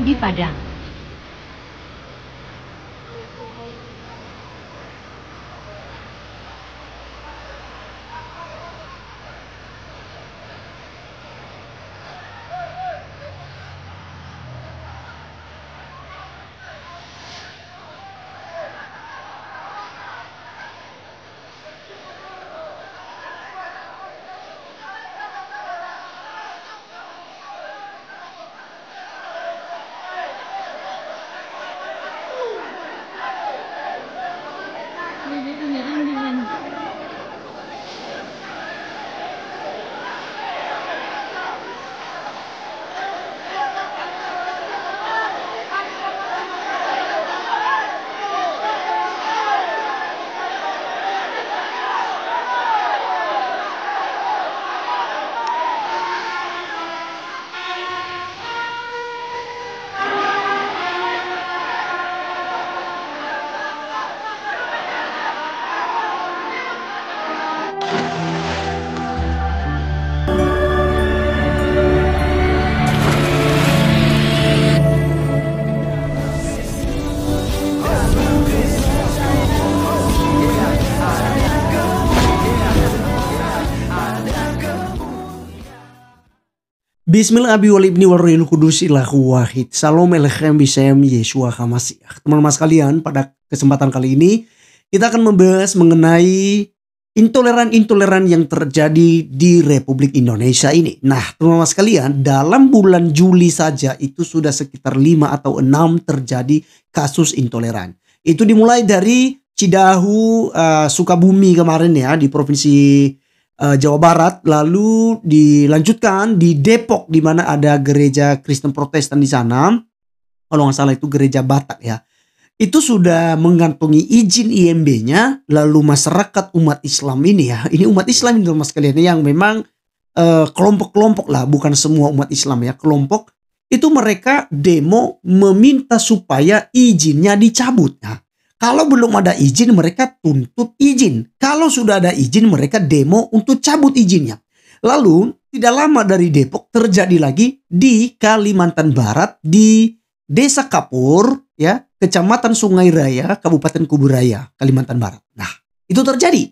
di Padang. Bismillahirrahmanirrahim. Salam Elechem Bisem Yeshua HaMashiach. Teman-teman sekalian, pada kesempatan kali ini kita akan membahas mengenai intoleran yang terjadi di Republik Indonesia ini. Nah, teman-teman sekalian, dalam bulan Juli saja itu sudah sekitar 5 atau 6 terjadi kasus intoleran. Itu dimulai dari Cidahu, Sukabumi kemarin ya, di Provinsi Jawa Barat, lalu dilanjutkan di Depok di mana ada gereja Kristen Protestan di sana, kalau nggak salah itu gereja Batak ya. Itu sudah mengantongi izin IMB-nya, lalu masyarakat umat Islam ini ya, ini umat Islam itu mas kalian yang memang kelompok-kelompok lah, bukan semua umat Islam ya, kelompok itu mereka demo meminta supaya izinnya dicabut. Nah, kalau belum ada izin mereka tuntut izin. Kalau sudah ada izin mereka demo untuk cabut izinnya. Lalu tidak lama dari Depok terjadi lagi di Kalimantan Barat di Desa Kapur ya, Kecamatan Sungai Raya, Kabupaten Kuburaya, Kalimantan Barat. Nah, itu terjadi.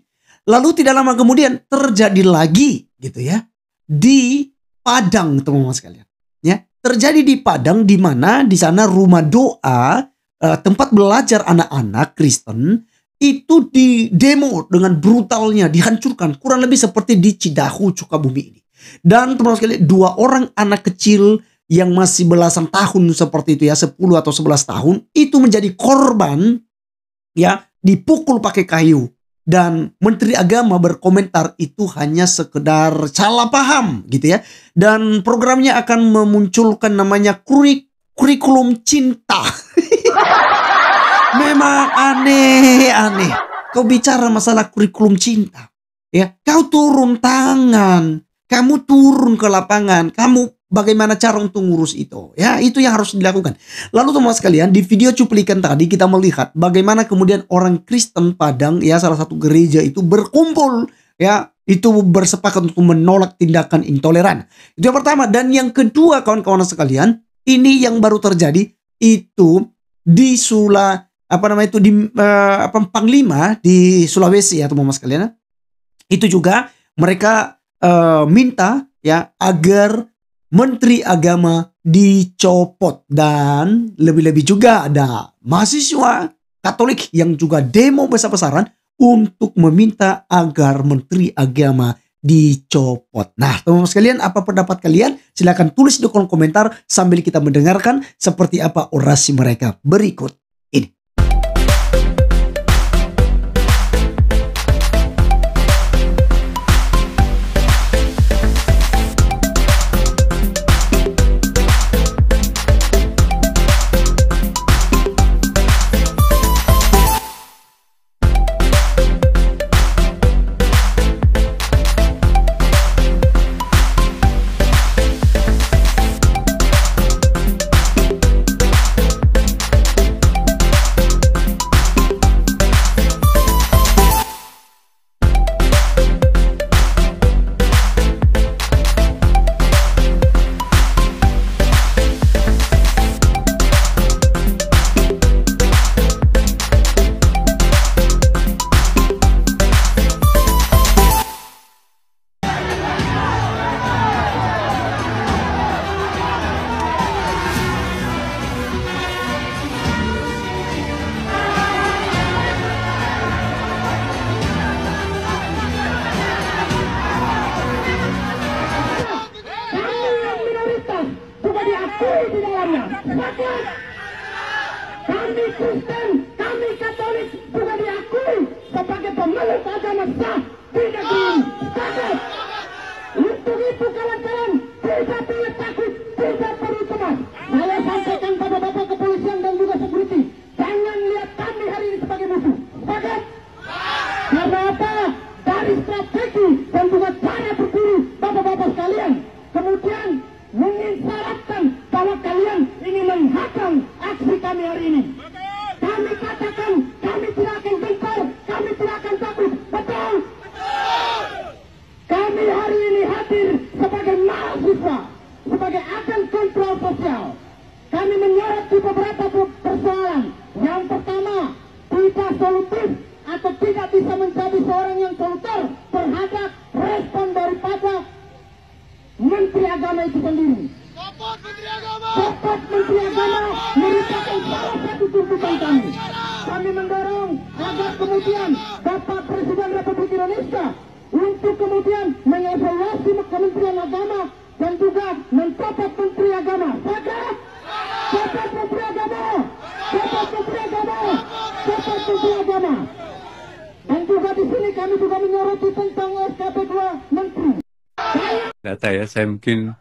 Lalu tidak lama kemudian terjadi lagi gitu ya di Padang, teman-teman sekalian. Ya, terjadi di Padang di mana di sana rumah doa, tempat belajar anak-anak Kristen itu di demo dengan brutalnya, dihancurkan, kurang lebih seperti di Cidahu, Sukabumi ini. Dan teman-teman sekalian, 2 orang anak kecil yang masih belasan tahun seperti itu ya, 10 atau 11 tahun itu menjadi korban ya, dipukul pakai kayu. Dan Menteri Agama berkomentar itu hanya sekedar salah paham gitu ya. Dan programnya akan memunculkan namanya kurikulum cinta. Memang aneh. Kau bicara masalah kurikulum cinta. Ya, kau turun tangan. Kamu turun ke lapangan. Kamu bagaimana cara untuk ngurus itu? Ya, itu yang harus dilakukan. Lalu teman-teman sekalian, di video cuplikan tadi kita melihat bagaimana kemudian orang Kristen Padang ya, salah satu gereja itu berkumpul ya, itu bersepakat untuk menolak tindakan intoleran. Itu yang pertama. Dan yang kedua kawan-kawan sekalian, ini yang baru terjadi itu di Panglima di Sulawesi ya teman-teman sekalian. Itu juga mereka minta ya agar Menteri Agama dicopot, dan lebih-lebih juga ada mahasiswa Katolik yang juga demo besar-besaran untuk meminta agar Menteri Agama dicopot. Nah, teman-teman sekalian, apa pendapat kalian? Silahkan tulis di kolom komentar sambil kita mendengarkan seperti apa orasi mereka berikut ini. semuanya. Sepakat? Kami Kristen, kami Katolik juga diakui sebagai pemeluk agama sah di negeri ini. Sepakat? Untuk itu kawan-kawan, tidak perlu takut, tidak perlu cemas. Saya sampaikan pada Bapak Kepolisian dan juga security, jangan lihat kami hari ini sebagai musuh. Sepakat? Karena apa? Dari strategi dan juga cara berguru Bapak-Bapak sekalian, kemudian mengisyaratkan bahwa kalian ingin menghadang aksi kami hari ini. Kami katakan, kami tidak akan gentar, kami tidak akan takut. Betul? Kami hari ini hadir sebagai mahasiswa, sebagai agen kontrol sosial. Kami menyoroti beberapa persoalan. Yang pertama, tidak solutif atau tidak bisa menjadi seorang yang solutor terhadap respon daripada Menteri Agama itu sendiri. Cepat Menteri Agama! Cepat Menteri Agama merupakan salah satu tuntutan kami. Kami mendorong agar kemudian Bapak Presiden Republik Indonesia untuk kemudian mengevaluasi Kementerian Agama dan juga mencopot Menteri Agama. Sepakat? Cepat Menteri Agama! Cepat Menteri Agama! Cepat Menteri Agama! Dan juga di sini kami juga menyoroti tentang SKP 2 Menteri. Data ya, saya mungkin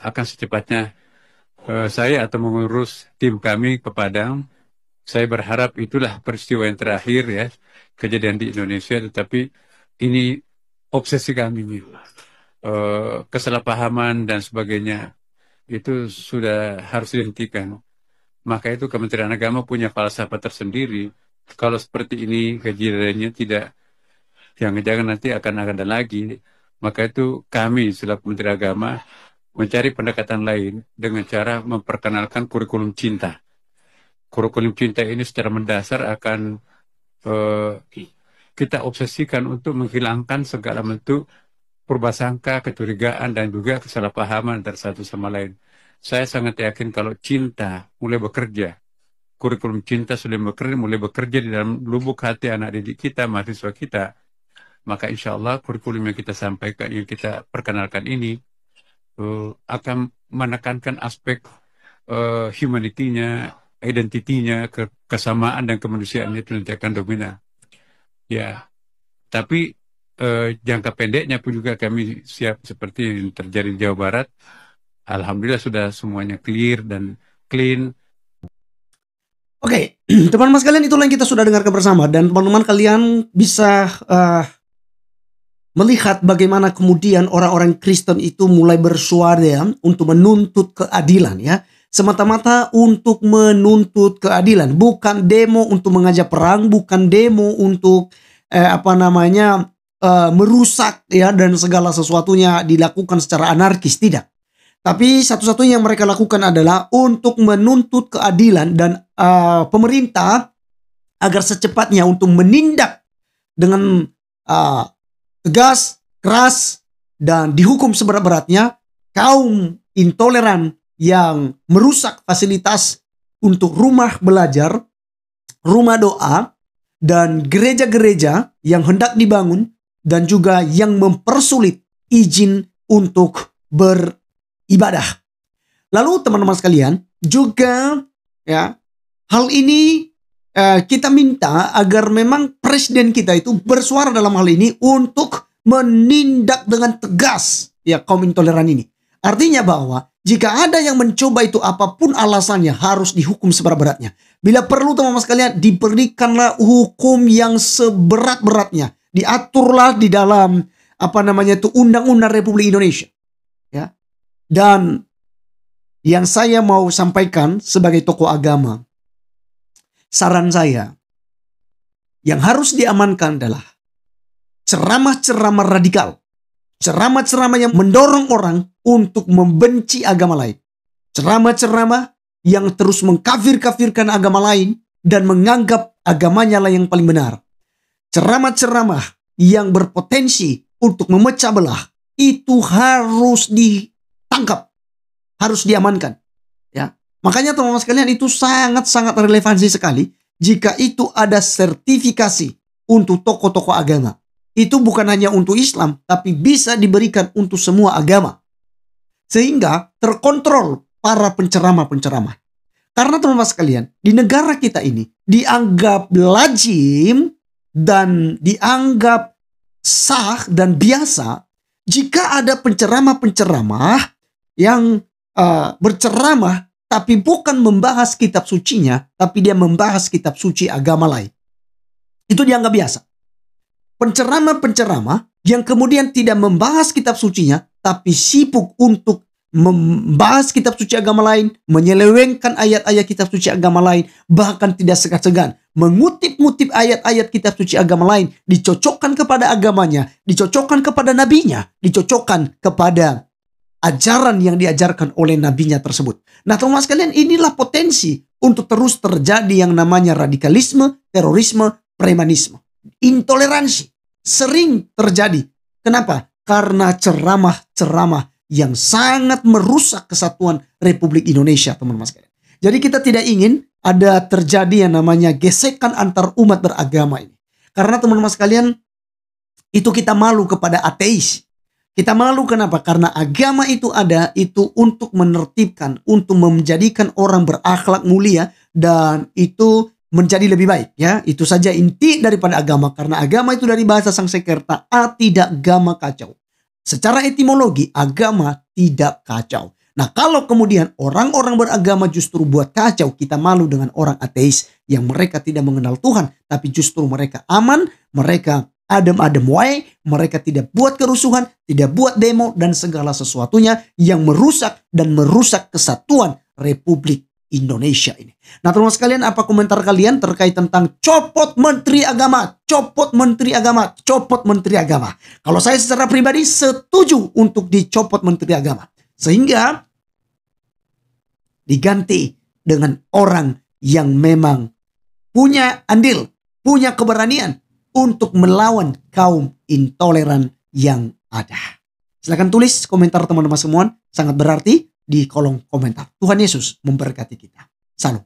akan secepatnya saya atau mengurus tim kami ke Padang. Saya berharap itulah peristiwa yang terakhir ya, kejadian di Indonesia, tetapi ini obsesi kami nih. Kesalahpahaman dan sebagainya itu sudah harus dihentikan. Maka itu Kementerian Agama punya falsafah tersendiri. Kalau seperti ini kejadiannya tidak, jangan-jangan nanti akan ada lagi. Maka itu kami selaku Menteri Agama mencari pendekatan lain dengan cara memperkenalkan kurikulum cinta. Kurikulum cinta ini secara mendasar akan kita obsesikan untuk menghilangkan segala bentuk purbasangka, kecurigaan, dan juga kesalahpahaman antara satu sama lain. Saya sangat yakin kalau cinta mulai bekerja, kurikulum cinta sudah mulai bekerja di dalam lubuk hati anak didik kita, mahasiswa kita, maka insya Allah kurikulum yang kita sampaikan, yang kita perkenalkan ini akan menekankan aspek humanity-nya, identitinya, kesamaan dan kemanusiaan itu nanti akan dominan. Ya, tapi jangka pendeknya pun juga kami siap seperti yang terjadi di Jawa Barat. Alhamdulillah sudah semuanya clear dan clean. Oke, teman-teman sekalian, itulah yang kita sudah dengarkan bersama, dan teman-teman kalian bisa melihat bagaimana kemudian orang-orang Kristen itu mulai bersuara untuk menuntut keadilan ya. Semata-mata untuk menuntut keadilan, bukan demo untuk mengajak perang, bukan demo untuk merusak ya dan segala sesuatunya dilakukan secara anarkis, tidak. Tapi satu-satunya yang mereka lakukan adalah untuk menuntut keadilan dan pemerintah agar secepatnya untuk menindak dengan tegas, keras, dan dihukum seberat-beratnya kaum intoleran yang merusak fasilitas untuk rumah belajar, rumah doa, dan gereja-gereja yang hendak dibangun, dan juga yang mempersulit izin untuk beribadah. Lalu teman-teman sekalian, juga ya, hal ini kita minta agar memang presiden kita itu bersuara dalam hal ini untuk menindak dengan tegas ya kaum intoleran ini. Artinya bahwa jika ada yang mencoba itu apapun alasannya harus dihukum seberat-beratnya. Bila perlu teman-teman sekalian, diberikanlah hukum yang seberat-beratnya. Diaturlah di dalam Undang-Undang Republik Indonesia. Ya. Dan yang saya mau sampaikan sebagai tokoh agama, saran saya yang harus diamankan adalah ceramah-ceramah radikal. Ceramah-ceramah yang mendorong orang untuk membenci agama lain. Ceramah-ceramah yang terus mengkafir-kafirkan agama lain dan menganggap agamanya lah yang paling benar. Ceramah-ceramah yang berpotensi untuk memecah belah itu harus ditangkap, harus diamankan. Ya, makanya teman-teman sekalian, itu sangat-sangat relevansi sekali jika itu ada sertifikasi untuk tokoh-tokoh agama. Itu bukan hanya untuk Islam, tapi bisa diberikan untuk semua agama. Sehingga terkontrol para penceramah-penceramah. Karena teman-teman sekalian, di negara kita ini dianggap lazim dan dianggap sah dan biasa jika ada penceramah-penceramah yang berceramah tapi bukan membahas kitab sucinya, tapi dia membahas kitab suci agama lain. Itu dianggap biasa. Penceramah-penceramah yang kemudian tidak membahas kitab sucinya, tapi sibuk untuk membahas kitab suci agama lain, menyelewengkan ayat-ayat kitab suci agama lain, bahkan tidak segan-segan mengutip-ngutip ayat-ayat kitab suci agama lain, dicocokkan kepada agamanya, dicocokkan kepada nabinya, dicocokkan kepada ajaran yang diajarkan oleh nabinya tersebut. Nah teman-teman sekalian, inilah potensi untuk terus terjadi yang namanya radikalisme, terorisme, premanisme. Intoleransi sering terjadi. Kenapa? Karena ceramah-ceramah yang sangat merusak kesatuan Republik Indonesia, teman-teman sekalian. Jadi kita tidak ingin ada terjadi yang namanya gesekan antar umat beragama ini. Karena teman-teman sekalian, itu kita malu kepada ateis. Kita malu kenapa? Karena agama itu ada, itu untuk menertibkan, untuk menjadikan orang berakhlak mulia, dan itu menjadi lebih baik. Ya, itu saja inti daripada agama. Karena agama itu dari bahasa Sangsekerta, a tidak gama kacau. Secara etimologi, agama tidak kacau. Nah, kalau kemudian orang-orang beragama justru buat kacau, kita malu dengan orang ateis yang mereka tidak mengenal Tuhan, tapi justru mereka aman, mereka adem-adem wae, mereka tidak buat kerusuhan, tidak buat demo, dan segala sesuatunya yang merusak dan merusak kesatuan Republik Indonesia ini. Nah teman-teman sekalian, apa komentar kalian terkait tentang copot Menteri Agama, copot Menteri Agama, copot Menteri Agama? Kalau saya secara pribadi setuju untuk dicopot Menteri Agama, sehingga diganti dengan orang yang memang punya andil, punya keberanian untuk melawan kaum intoleran yang ada. Silahkan tulis komentar teman-teman semua, sangat berarti di kolom komentar. Tuhan Yesus memberkati kita. Salam.